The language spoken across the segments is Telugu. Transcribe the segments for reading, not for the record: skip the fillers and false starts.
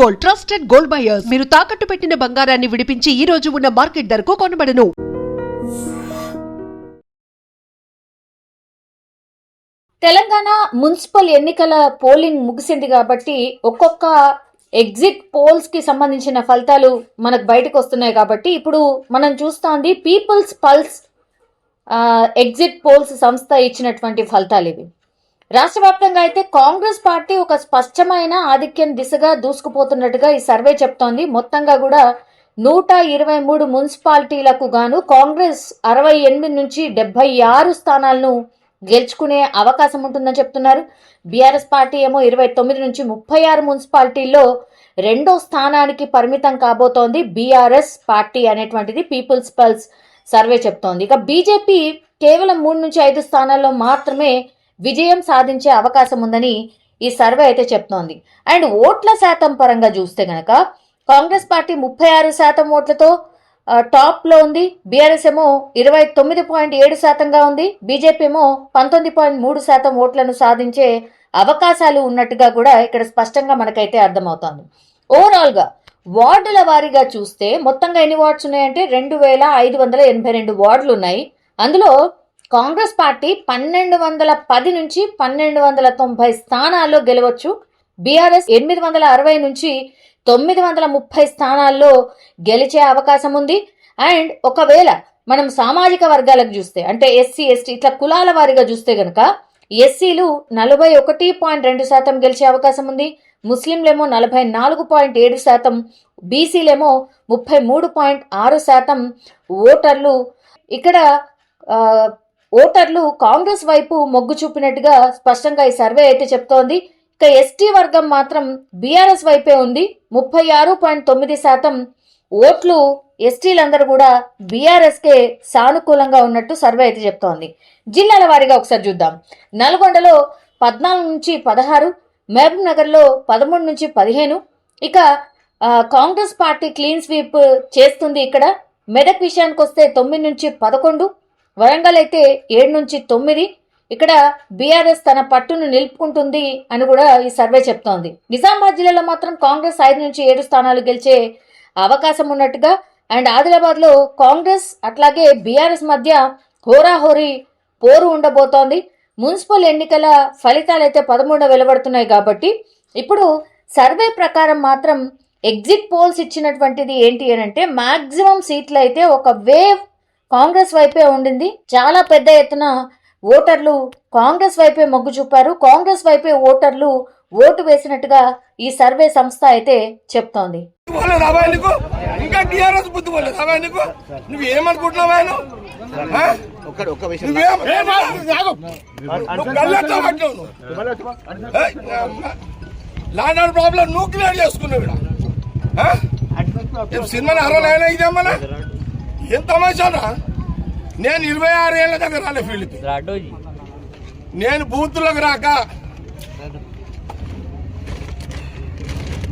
Gold, trusted gold buyers. మీరు తాకట్టు పెట్టిన బంగారాన్ని విడిపించి ఈ రోజు ఉన్న మార్కెట్ ధరకు కొనబడును. తెలంగాణ మున్సిపల్ ఎన్నికల పోలింగ్ ముగిసింది కాబట్టి ఒక్కొక్క ఎగ్జిట్ పోల్స్ కి సంబంధించిన ఫలితాలు మనకు బయటకు వస్తున్నాయి కాబట్టి ఇప్పుడు మనం చూస్తోంది పీపుల్స్ పల్స్ ఎగ్జిట్ పోల్స్ సంస్థ ఇచ్చినటువంటి ఫలితాలు ఇవి. రాష్ట్ర వ్యాప్తంగా అయితే కాంగ్రెస్ పార్టీ ఒక స్పష్టమైన ఆధిక్యం దిశగా దూసుకుపోతున్నట్టుగా ఈ సర్వే చెప్తోంది. మొత్తంగా కూడా 123 మున్సిపాలిటీలకు గాను కాంగ్రెస్ 68 నుంచి 76 స్థానాలను గెలుచుకునే అవకాశం ఉంటుందని చెప్తున్నారు. బీఆర్ఎస్ పార్టీ ఏమో 29 నుంచి 36 మున్సిపాలిటీల్లో రెండో స్థానానికి పరిమితం కాబోతోంది బీఆర్ఎస్ పార్టీ అనేటువంటిది పీపుల్స్ పల్స్ సర్వే చెప్తోంది. ఇక బీజేపీ కేవలం 3 నుంచి 5 స్థానాల్లో మాత్రమే విజయం సాధించే అవకాశం ఉందని ఈ సర్వే అయితే చెప్తోంది. అండ్ ఓట్ల శాతం పరంగా చూస్తే గనక కాంగ్రెస్ పార్టీ 36% ఓట్లతో టాప్ లో ఉంది. బీఆర్ఎస్ ఏమో 29.7%గా ఉంది. బీజేపీ ఏమో 19.3% ఓట్లను సాధించే అవకాశాలు ఉన్నట్టుగా కూడా ఇక్కడ స్పష్టంగా మనకైతే అర్థమవుతోంది. ఓవరాల్ గా వార్డుల వారీగా చూస్తే మొత్తంగా ఎన్ని వార్డ్స్ ఉన్నాయంటే 2582 వార్డులు ఉన్నాయి. అందులో కాంగ్రెస్ పార్టీ 1210 నుంచి 1290 స్థానాల్లో గెలవచ్చు. బీఆర్ఎస్ 860 నుంచి 930 స్థానాల్లో గెలిచే అవకాశం ఉంది. అండ్ ఒకవేళ మనం సామాజిక వర్గాలకు చూస్తే అంటే ఎస్సీ ఎస్టీ ఇట్లా కులాల వారీగా చూస్తే గనక ఎస్సీలు 41.2% గెలిచే అవకాశం ఉంది. ముస్లింలేమో 44.7%, బీసీలేమో 33.6% ఓటర్లు ఇక్కడ ఓటర్లు కాంగ్రెస్ వైపు మొగ్గు చూపినట్టుగా స్పష్టంగా ఈ సర్వే అయితే చెప్తోంది. ఇక ఎస్టీ వర్గం మాత్రం బీఆర్ఎస్ వైపే ఉంది. 36.9% ఓట్లు ఎస్టీలందరూ కూడా బీఆర్ఎస్కే సానుకూలంగా ఉన్నట్టు సర్వే అయితే చెప్తోంది. జిల్లాల వారీగా ఒకసారి చూద్దాం. నల్గొండలో 14 నుంచి 16, మహబూబ్ నగర్లో 13 నుంచి 15. ఇక కాంగ్రెస్ పార్టీ క్లీన్ స్వీప్ చేస్తుంది. ఇక్కడ మెదక్ విషయానికి వస్తే 9 నుంచి 11, వరంగల్ అయితే 7 నుంచి 9. ఇక్కడ బీఆర్ఎస్ తన పట్టును నిలుపుకుంటుంది అని కూడా ఈ సర్వే చెప్తోంది. నిజామాబాద్ జిల్లాలో మాత్రం కాంగ్రెస్ 5 నుంచి 7 స్థానాలు గెలిచే అవకాశం ఉన్నట్టుగా అండ్ ఆదిలాబాద్ లో కాంగ్రెస్ అట్లాగే బీఆర్ఎస్ మధ్య హోరాహోరీ పోరు ఉండబోతోంది. మున్సిపల్ ఎన్నికల ఫలితాలు అయితే 13 వెలువడుతున్నాయి కాబట్టి ఇప్పుడు సర్వే ప్రకారం మాత్రం ఎగ్జిట్ పోల్స్ ఇచ్చినటువంటిది ఏంటి అని అంటే మాక్సిమం సీట్లు అయితే ఒక వేవ్ కాంగ్రెస్ వైపే ఉండింది. చాలా పెద్ద ఎత్తున ఓటర్లు కాంగ్రెస్ వైపే మొగ్గు చూపారు. కాంగ్రెస్ వైపే ఓటర్లు ఓటు వేసినట్టుగా ఈ సర్వే సంస్థ అయితే చెప్తోంది. ఏం తమాషానా? నేను 26 ఏళ్ల దగ్గర రాలే ఫీల్డ్కి. నేను బూత్లోకి రాక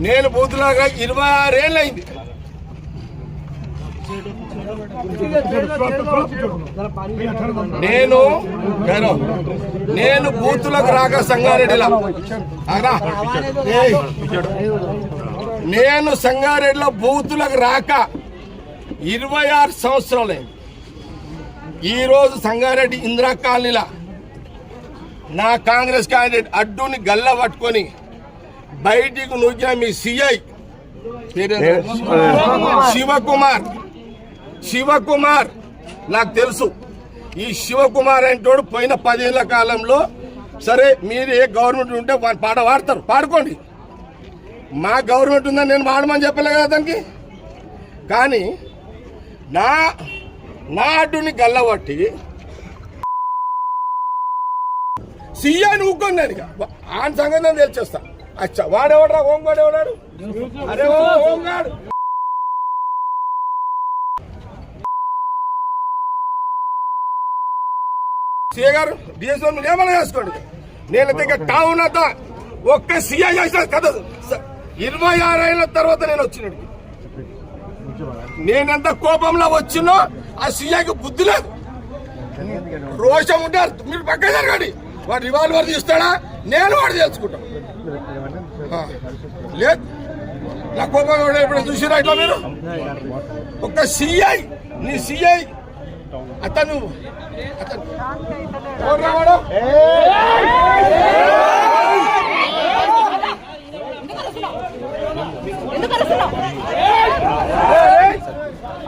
26 ఏళ్ళు అయింది. నేను బూత్లోకి రాక సంగారెడ్డిలో నేను సంగారెడ్డిలో బూత్లోకి రాక 26 సంవత్సరాలైంది. ఈరోజు సంగారెడ్డి ఇందిరా కాలనీలా నా కాంగ్రెస్ క్యాండిడేట్ అడ్డుని గల్ల పట్టుకొని బయటికి నూకిన మీ సిఐ శివకుమార్ నాకు తెలుసు. ఈ శివకుమార్ అంటోడు పోయిన 10 ఏళ్ల కాలంలో సరే మీరు ఏ గవర్నమెంట్ ఉంటే పాట పాడతారు, పాడుకోండి. మా గవర్నమెంట్ ఉందని నేను పాడమని చెప్పలే కదా దానికి. కానీ నా అడ్డుని గల్లబట్టి సీఐ ఊక్కొని ఆయన సంగతి నేను తెలిచేస్తా. అచ్చా వాడెవడరా హోంగాడు ఎవడాడు? అరే హోంగాడు సీఐ గారు డిఎస్ఓ ఏమైనా చేసుకోండి. నేను దగ్గర టౌన్ అంతా ఒక్క సీఐ చేసిన కదా 26 ఏళ్ళ తర్వాత నేను వచ్చినాడు. నేనెంత కోపంలో వచ్చినో ఆ సీఐకి బుద్ధి లేదు, రోషం ఉంటారు. మీరు పక్క జరగండి. వాడు రివాల్వర్ తీస్తాడా? నేను వాడు తెలుసుకుంటాం లేదు. నా కోపం ఎప్పుడు చూసిరా ఇట్లా మీరు? ఒక సిఐ, నీ సిఐ అతను ఎవర్రా వాడు?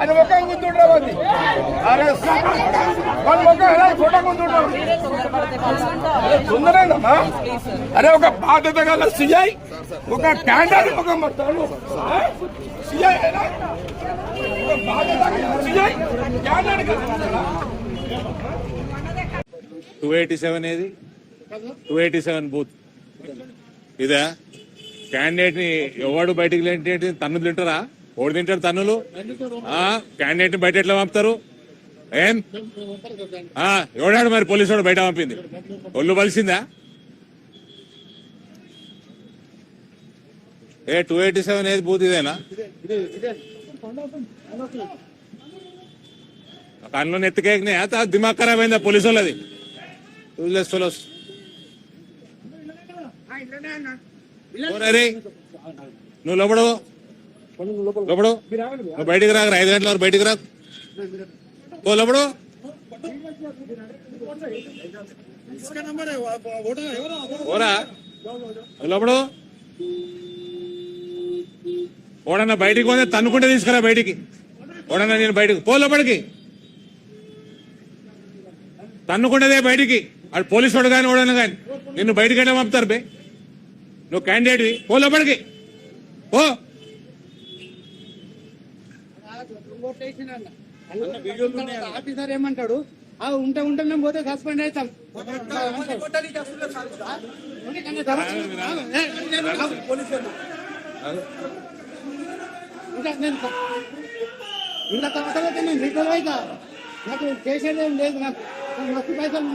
అని ముఖం గుర్తుండ్రా అది. అరే వాళ్ళ ముఖం ఎలా ఫోటో గుర్తుండ్రా సుందరేనమ్మా. అరే ఒక బాధ్యత గల సిఐ ఒక క్యాండర్ ముఖం పడతాడు. సిఐ ఒక బాధ్యత గల సిఐ క్యాండర్ 287 ఏది 287 బూత్ ఇదా? క్యాండిడేట్ ని ఎవడు బయటికి లేంటి తన్నులు తింటారా? ఓడి తింటారు తన్నులు. క్యాండిడేట్ ని బయట ఎట్లా పంపుతారు? ఏం ఎవడాడు మరి పోలీసు వాడు బయట పంపింది? ఒళ్ళు బలిసిందా? 287 ఏది బూత్ ఇదేనా? కన్ను ఎత్తుకేకినాయి. దిమాగ్ ఖరాబ్ అయిందా పోలీసు వాళ్ళది? నువ్వు లోపడు నువ్వు బయటికి రాక 5 గంటల వరకు బయటికి రాకు. ఓ లోపడు ఓరా లోపడు. ఓడన్నా బయటికి పోతే తన్నుకుంటే తీసుకురా బయటికి. ఓడన్నా నేను బయటికి పో లోపలికి. తన్నుకుంటేదే బయటికి. అటు పోలీసు వాడు కానీ ఓడన్నా కానీ నిన్ను బయటికి వెళ్ళి పంపుతారు బే. నువ్వు క్యాండిడేట్వి పో లోపలికి పో. ఆఫీసర్ ఏమంటాడు? ఉంటే మేము పోతే సస్పెండ్ అవుతాం. ఇంకా తర్వాత నేను రికవర్ అవుతా. నాకు చేసేది ఏం లేదు. నాకు మస్తు పైసలు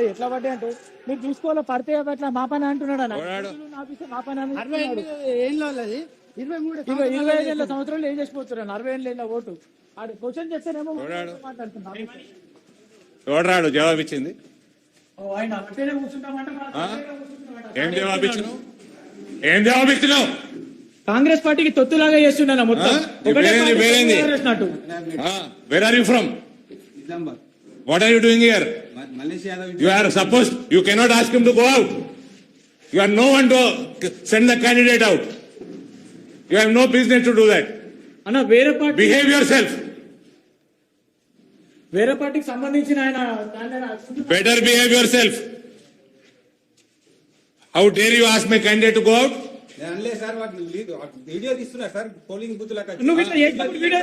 ఎట్లా పడ్డాయి అంటే మీరు చూసుకోవాలి. పడితే అట్లా మా పని అంటున్నాడు అన్న. మా పని 25 సంవత్సరాలు ఏం చేసిపోతున్నాను. 60 ఏళ్ళ ఓటు క్వశ్చన్ చేస్తేనేమో మాట్లాడుతున్నాను. ఎవడాడు జవాబు ఇచ్చింది? ఆయన అట్టేనే కూర్చుంటామంటే ఏం జవాబు ఇచ్చినావు? కాంగ్రెస్ పార్టీకి తొత్తులాగా చేస్తున్నాను మొత్తం. Where are you from? What are you doing here? You are supposed, you cannot ask him to go out. You are no one to send the candidate out. You have no business to do that. అన్న వేరే పార్టీ Behave yourself. వేరే పార్టీకి సంబంధించిన ఆయన Better behave yourself. How dare you ask my candidate to go out? Video తీస్తున్నా సార్. పోలింగ్ బూత్ లాగా నువ్వు ఇట్లా చేసినప్పుడు వీడియో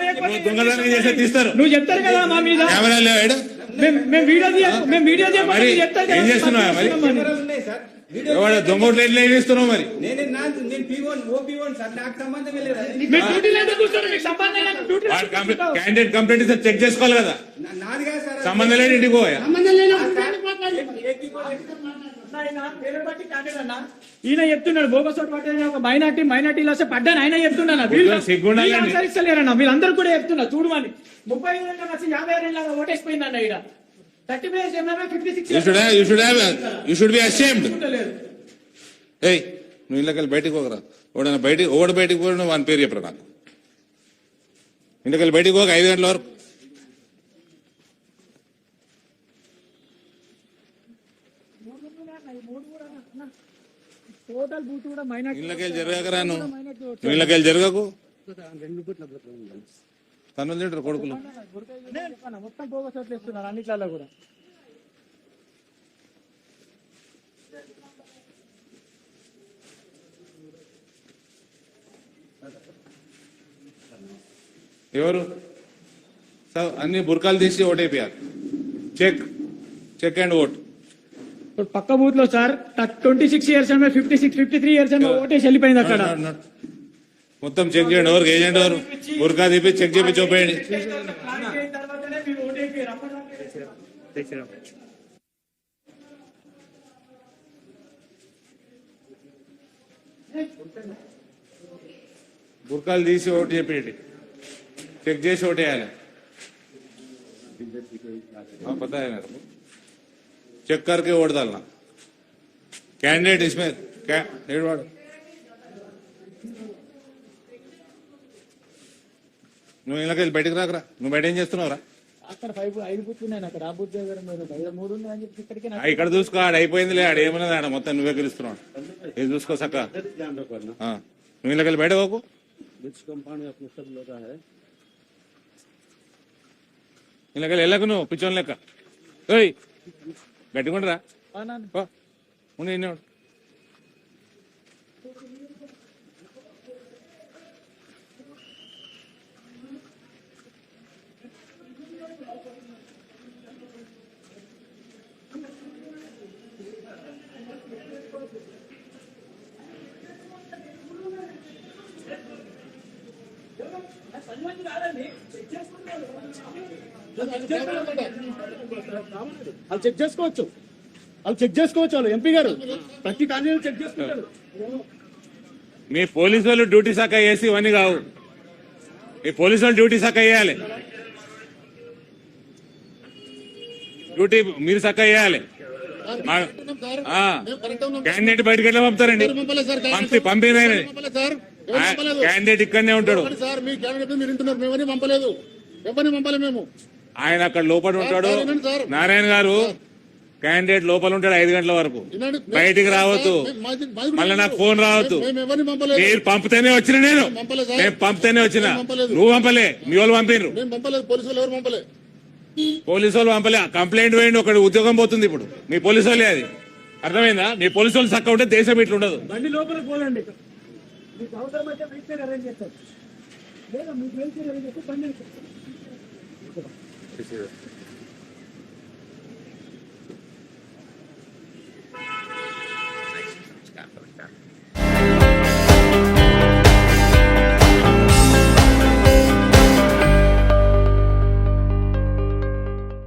దొంగతనం చేస్తే తీస్తారు. నువ్వు చెప్తారు కదా మా మీద. కెమెరా లేవాడు. మేము వీడియో మరి ఏం చేస్తున్నావా మరి? ఉన్నాయి సార్. ఎవడు దొంగ ఓట్లు ఎట్లా ఏం చేస్తున్నావు మరి? నేను P1 OP1 సార్. నాకు సంబంధం లేదు. క్యాండిడేట్ కంప్లైంట్ ఇస్తే చెక్ చేసుకోవాలి కదా. నాది కాదు సార్. సంబంధం లేని ఇంటికి పోయా. ఈయన చెప్తున్నాడు బోగస్ ఓటు పట్టారు. ఒక మైనార్టీలు వస్తే పడ్డాను ఆయన చెప్తున్నాను. అనుసరిస్తలేరన్నా వీళ్ళందరూ కూడా చెప్తున్నా. చూడమని 35 ఏళ్ళ వచ్చి 56 ఏళ్ళ ఓటేసిపోయిందన్న. ఇక్కడ 36 You should be ashamed. ఏయ్ నువ్వు ఇళ్ళకెళ్ళి బయటికి పోకరా. ఓడి బయటికి పోయి నువ్వు వాని పేరు చెప్పరా నాకు. ఇంటికెళ్ళి బయటికి పోక 5 గంటల వరకు. టోటల్ బూత్ కూడా మైనార్టీ. ఇళ్ళకెళ్ళి జరగకరా. నువ్వు ఇళ్ళకెళ్ళి జరగకు. తన్నులు తింటారు కొడుకులు. మొత్తం బోగస్ ఓట్లు ఇస్తున్నారు అన్నిట్లలో కూడా. ఎవరు అన్ని బుర్కాలు తీసి ఓటైపోయారు. Check and vote. ఇప్పుడు పక్క బూత్ లో సార్ 26 ఇయర్స్ 53 ఇయర్స్ ఓటేసి వెళ్ళిపోయింది అక్కడ. మొత్తం చెక్ చేయండి. ఎవరికి ఏజెంట్ ఎవరు బుర్కా తీపి చెక్ చేపి చూపేయండి. బుర్కాలు తీసి ఓటు చెప్పేయండి. చెక్ చేసి ఓటేయాలి. हाँ पता है मेरे को, चेक करके वोट डालना। कैंडिडेट इसमें क्या నువ్వు ఇళ్ళకి బయటకు రాకరా, నువ్వు బయట ఏం చేస్తున్నావురా? అక్కడ 5 బూత్లు ఉన్నాయి, అక్కడ ఆ బూత్ దగ్గర మీరు 3 ఉన్నాయని చెప్పి ఇక్కడికి ఇక్కడ చూసుకో, ఆడ అయిపోయిందిలే, ఆడ ఏమన్నది, ఆడ మొత్తం నువ్వే గెలుస్తున్నావు. ఇది చూసుకో సక్క. నువ్వు ఇళ్ళకి బయట పోకు. ఇళ్ళకి వెళ్ళకు, నువ్వు పిచ్చోని లెక్క. ఓయ్ గట్టిగుండరా, ఉండి ఇన్నే ఉండు. వాళ్ళు చెక్ చేసుకోవచ్చు, వాళ్ళు ఎంపీ గారు ప్రతి క్యాండిడేట్ చెక్ చేసుకుంటారు. మీ పోలీసు వాళ్ళు డ్యూటీ శాఖ వేసి ఇవన్నీ కావు. మీ పోలీసు వాళ్ళు డ్యూటీ శాఖ వేయాలి, డ్యూటీ మీరు శాఖ వేయాలి. క్యాండిడేట్ బయటకు ఎట్లా పంపుతారండి? పంపిన క్యాండిడేట్ ఇక్కడనే ఉంటాడు. ఆయన అక్కడ లోపల ఉంటాడు. నారాయణ గారు క్యాండిడేట్ లోపల ఉంటాడు 5 గంటల వరకు, బయటికి రావద్దు. మళ్ళీ నాకు ఫోన్ రావద్దు. మీరు పంపితేనే వచ్చిన, నేను పంపితేనే వచ్చిన, నువ్వు పంపలే, మీ వాళ్ళు పంపినరు. పోలీసు వాళ్ళు పంపలే, కంప్లైంట్ వేయండి, ఒకటి ఉద్యోగం పోతుంది ఇప్పుడు. మీ పోలీసు వాళ్ళే అది, అర్థమైందా? మీ పోలీసు వాళ్ళు చక్క ఉంటే దేశం ఇట్లా ఉండదు. బండి లోపలికి పోలండి, మీకు అవసరం అయితే వెయిట్ అరేంజ్ చేస్తారు, లేదా మీకు వెయిట్ అరేంజ్ చేస్తే బండి